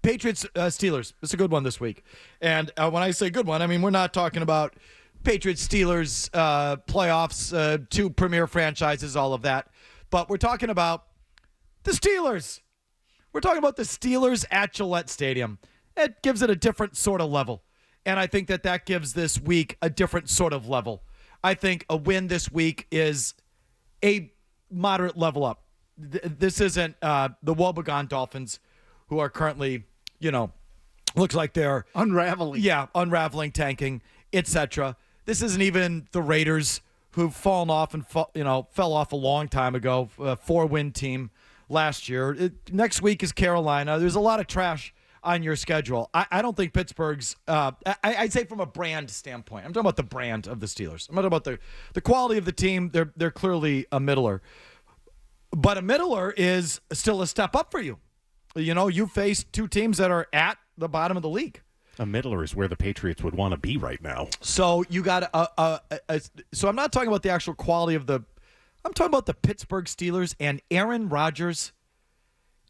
Patriots, Steelers. It's a good one this week. And when I say good one, I mean we're not talking about Patriots, Steelers, playoffs, two premier franchises, all of that. But we're talking about the Steelers. We're talking about the Steelers at Gillette Stadium. It gives it a different sort of level. And I think that gives this week a different sort of level. I think a win this week is a moderate level up. This isn't the woebegone Dolphins, who are currently, looks like they're unraveling. Yeah, unraveling, tanking, etc. This isn't even the Raiders, who've fallen off and fell off a long time ago. A 4-win team last year. Next week is Carolina. There's a lot of trash on your schedule. I don't think Pittsburgh's. I'd say from a brand standpoint. I'm talking about the brand of the Steelers. I'm talking about the quality of the team. They're clearly a middler. But a middler is still a step up for you. You face two teams that are at the bottom of the league. A middler is where the Patriots would want to be right now. So you got so I'm not talking about the actual quality of I'm talking about the Pittsburgh Steelers and Aaron Rodgers.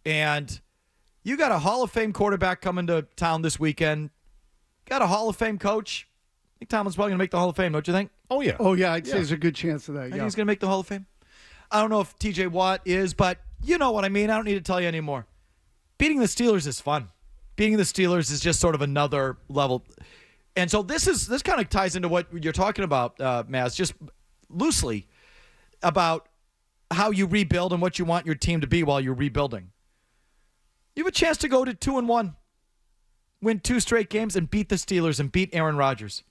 And you got a Hall of Fame quarterback coming to town this weekend. Got a Hall of Fame coach. I think Tomlin's probably going to make the Hall of Fame, don't you think? Oh, yeah. I'd say there's a good chance of that. I think he's going to make the Hall of Fame. I don't know if TJ Watt is, but you know what I mean. I don't need to tell you anymore. Beating the Steelers is fun. Beating the Steelers is just sort of another level. And so this kind of ties into what you're talking about, Mazz, just loosely about how you rebuild and what you want your team to be while you're rebuilding. You have a chance to go to 2-1, win 2 straight games, and beat the Steelers and beat Aaron Rodgers.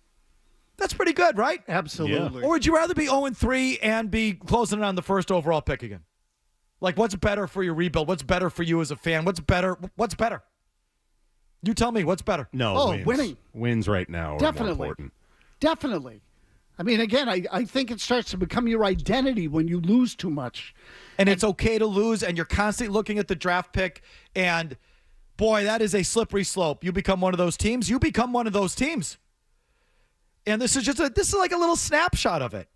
That's pretty good, right? Absolutely. Yeah. Or would you rather be 0-3 and be closing in on the first overall pick again? Like, what's better for your rebuild? What's better for you as a fan? What's better? You tell me, what's better? No, wins. Winning. Wins right now Definitely. are more important. Definitely. I mean, again, I think it starts to become your identity when you lose too much. And it's okay to lose, and you're constantly looking at the draft pick, and boy, that is a slippery slope. You become one of those teams. And this is like a little snapshot of it.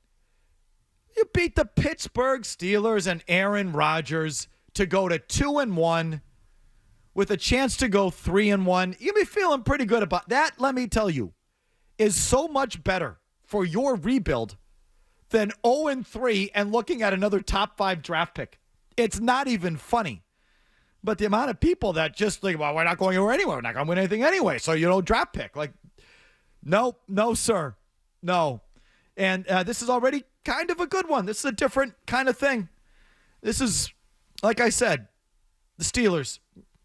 You beat the Pittsburgh Steelers and Aaron Rodgers to go to 2-1 with a chance to go 3-1. You'll be feeling pretty good about that. Let me tell you, is so much better for your rebuild than 0-3 and looking at another top 5 draft pick. It's not even funny. But the amount of people that just think, well, we're not going anywhere. We're not going to win anything anyway. So, draft pick. Like, no, sir. No. And this is already kind of a good one. This is a different kind of thing. This is, like I said, the Steelers.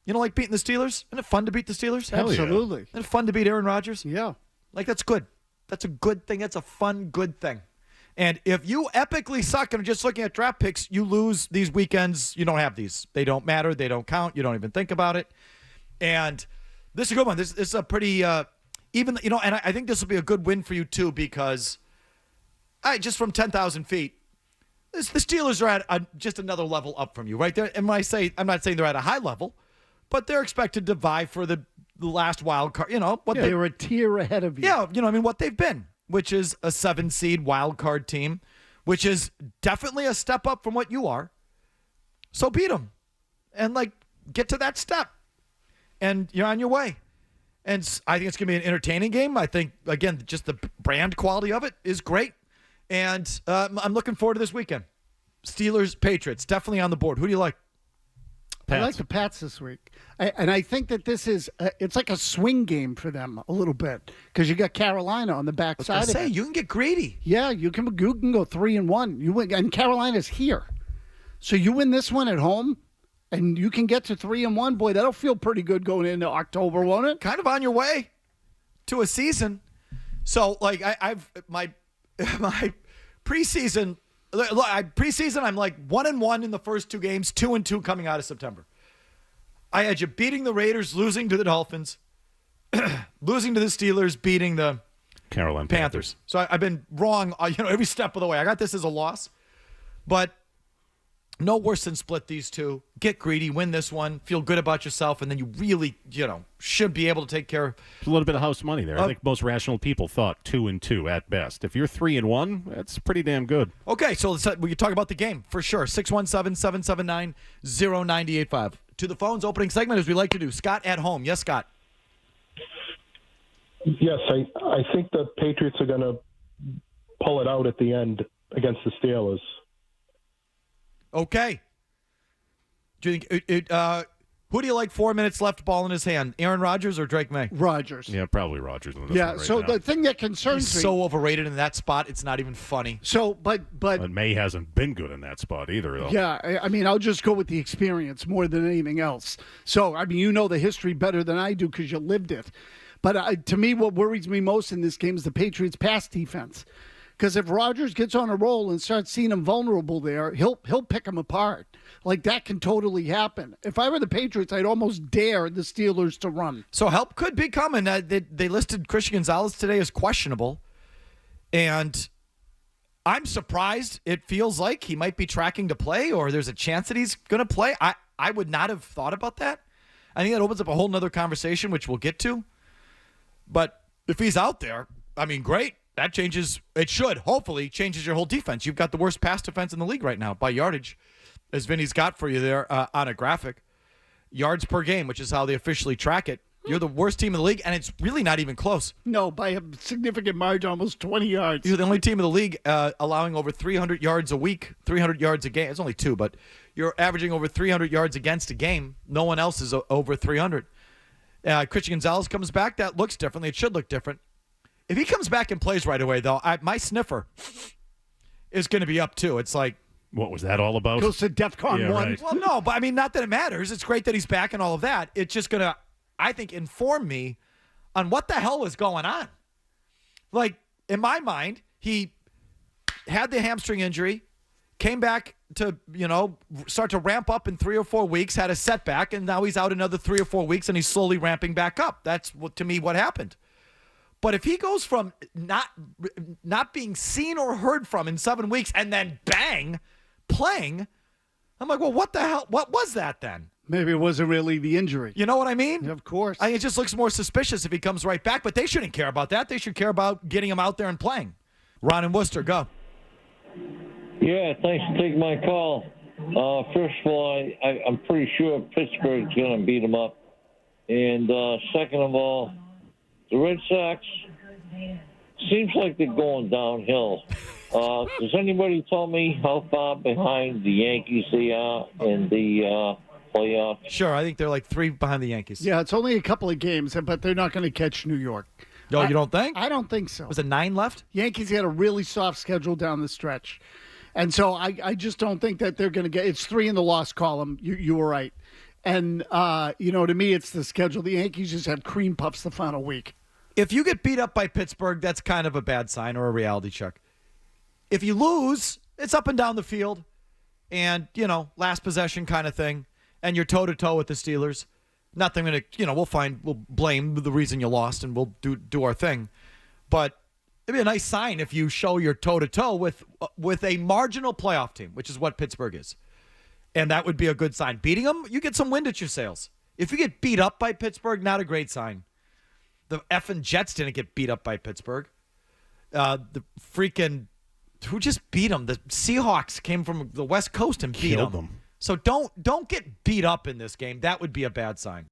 You don't like beating the Steelers? Isn't it fun to beat the Steelers? Absolutely. Isn't it fun to beat Aaron Rodgers? Yeah. Like, that's good. That's a good thing. That's a fun, good thing. And if you epically suck and are just looking at draft picks, you lose these weekends. You don't have these. They don't matter. They don't count. You don't even think about it. And this is a good one. This is a pretty, and I think this will be a good win for you too, because just from 10,000 feet, the Steelers are at just another level up from you right there. And when I say, I'm not saying they're at a high level, but they're expected to vie for the last wild card. They were a tier ahead of you. Yeah, what they've been, which is a 7-seed wild card team, which is definitely a step up from what you are. So beat them and get to that step, and you're on your way. And I think it's going to be an entertaining game. I think, again, just the brand quality of it is great. And I'm looking forward to this weekend. Steelers, Patriots, definitely on the board. Who do you like? Pats. I like the Pats this week. And I think that this is, it's like a swing game for them a little bit, because you got Carolina on the backside of it. You can get greedy. Yeah, you can go 3-1. You win, and Carolina's here. So you win this one at home, and you can get to 3-1. Boy, that'll feel pretty good going into October, won't it? Kind of on your way to a season. So, I've my preseason. Preseason, I'm 1-1 in the first 2 games, 2-2 coming out of September. I had you beating the Raiders, losing to the Dolphins, losing to the Steelers, beating the Carolina Panthers. So I've been wrong, every step of the way. I got this as a loss, but no worse than split these two. Get greedy, win this one, feel good about yourself, and then you really, should be able to take care of. There's a little bit of house money there. I think most rational people thought 2-2 at best. If you're 3-1, that's pretty damn good. Okay, so we can talk about the game for sure. 617-779-0985. to the phones. Opening segment, as we like to do. Scott at home. Yes, Scott. Yes, I think the Patriots are going to pull it out at the end against the Steelers. Okay. Do you think who do you like 4 minutes left, ball in his hand? Aaron Rodgers or Drake May? Rodgers. Yeah, probably Rodgers. On this Yeah, one right so now. the thing that concerns He's me. so overrated in that spot, it's not even funny. So, but And May hasn't been good in that spot either, though. yeah, I mean, I'll just go with the experience more than anything else. So, I mean, you know the history better than I do because you lived it. But to me, what worries me most in this game is the Patriots' pass defense. Because if Rodgers gets on a roll and starts seeing him vulnerable there, he'll pick him apart. Like, that can totally happen. If I were the Patriots, I'd almost dare the Steelers to run. So help could be coming. They listed Christian Gonzalez today as questionable. And I'm surprised. It feels like he might be tracking to play, or there's a chance that he's going to play. I would not have thought about that. I think that opens up a whole nother conversation, which we'll get to. But if he's out there, I mean, great. That changes. It should, hopefully, changes your whole defense. You've got the worst pass defense in the league right now by yardage, as Vinny's got for you there on a graphic. Yards per game, which is how they officially track it. You're the worst team in the league, and it's really not even close. No, by a significant margin, almost 20 yards. You're the only team in the league allowing over 300 yards a week, 300 yards a game. It's only 2, but you're averaging over 300 yards against a game. No one else is over 300. Christian Gonzalez comes back. That looks differently. It should look different. If he comes back and plays right away, though, my sniffer is going to be up, too. It's like, What was that all about? Goes to DEFCON Yeah, 1. right. well, no, but I mean, not that it matters. It's great that he's back and all of that. It's just going to, I think, inform me on what the hell was going on. Like, in my mind, he had the hamstring injury, came back to, start to ramp up in 3 or 4 weeks, had a setback, and now he's out another 3 or 4 weeks, and he's slowly ramping back up. That's, to me, what happened. But if he goes from not being seen or heard from in 7 weeks and then bang, playing, I'm like, well, what the hell? What was that then? Maybe it wasn't really the injury. You know what I mean? Of course. It just looks more suspicious if he comes right back, but they shouldn't care about that. They should care about getting him out there and playing. Ron in Worcester, go. Yeah, thanks for taking my call. First of all, I'm pretty sure Pittsburgh's going to beat them up. And second of all, the Red Sox seems like they're going downhill. Does anybody tell me how far behind the Yankees they are in the playoffs? Sure, I think they're like 3 behind the Yankees. Yeah, it's only a couple of games, but they're not going to catch New York. No, you don't think? I don't think so. Was it 9 left? Yankees had a really soft schedule down the stretch. And so I just don't think that they're going to get – it's 3 in the loss column. You were right. And, to me, it's the schedule. The Yankees just have cream puffs the final week. If you get beat up by Pittsburgh, that's kind of a bad sign or a reality check. If you lose, it's up and down the field and, last possession kind of thing, and you're toe-to-toe with the Steelers. Nothing going to, we'll blame the reason you lost and we'll do our thing. But it'd be a nice sign if you show you're toe-to-toe with a marginal playoff team, which is what Pittsburgh is. And that would be a good sign. Beating them, you get some wind at your sails. If you get beat up by Pittsburgh, not a great sign. The effing Jets didn't get beat up by Pittsburgh. The freaking who just beat them? The Seahawks came from the West Coast and beat Killed them. them. So don't get beat up in this game. That would be a bad sign.